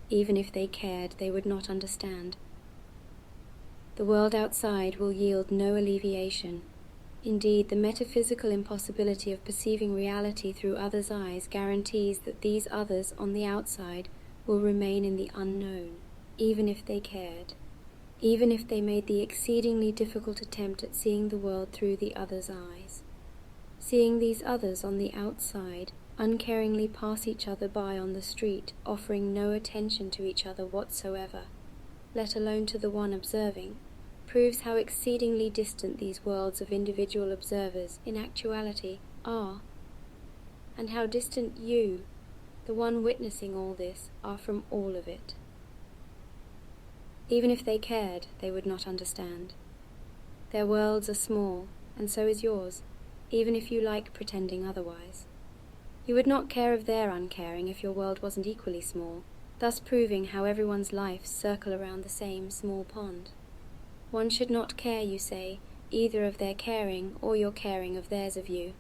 Even if they cared, they would not understand. The world outside will yield no alleviation. Indeed, the metaphysical impossibility of perceiving reality through others' eyes guarantees that these others on the outside will remain in the unknown, even if they cared, even if they made the exceedingly difficult attempt at seeing the world through the others' eyes. Seeing these others on the outside uncaringly pass each other by on the street, offering no attention to each other whatsoever, let alone to the one observing, proves how exceedingly distant these worlds of individual observers in actuality are, and how distant you, the one witnessing all this, are from all of it. Even if they cared, they would not understand. Their worlds are small, and so is yours, even if you like pretending otherwise. You would not care of their uncaring if your world wasn't equally small, thus proving how everyone's lives circle around the same small pond. One should not care, you say, either of their caring or your caring of theirs of you.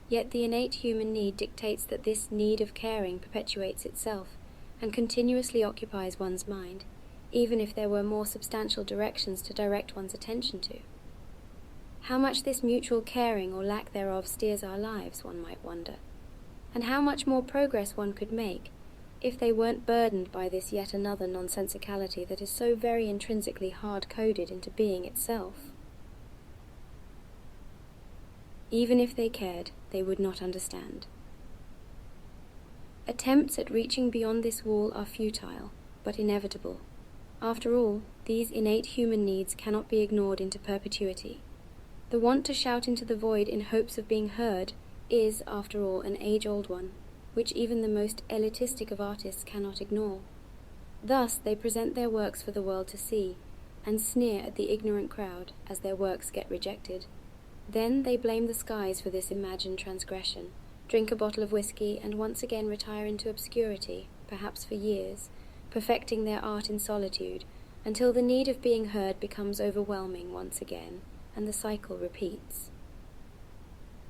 Yet the innate human need dictates that this need of caring perpetuates itself and continuously occupies one's mind, even if there were more substantial directions to direct one's attention to. How much this mutual caring or lack thereof steers our lives, one might wonder, and how much more progress one could make if they weren't burdened by this yet another nonsensicality that is so very intrinsically hard-coded into being itself. Even if they cared, they would not understand. Attempts at reaching beyond this wall are futile, but inevitable. After all, these innate human needs cannot be ignored into perpetuity. The want to shout into the void in hopes of being heard is, after all, an age-old one, which even the most elitistic of artists cannot ignore. Thus they present their works for the world to see, and sneer at the ignorant crowd as their works get rejected. Then they blame the skies for this imagined transgression, drink a bottle of whiskey, and once again retire into obscurity, perhaps for years, perfecting their art in solitude, until the need of being heard becomes overwhelming once again, and the cycle repeats.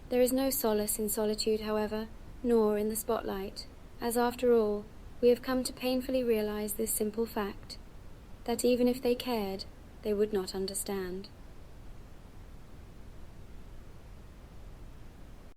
There is no solace in solitude, however, nor in the spotlight, as after all, we have come to painfully realize this simple fact, that even if they cared, they would not understand.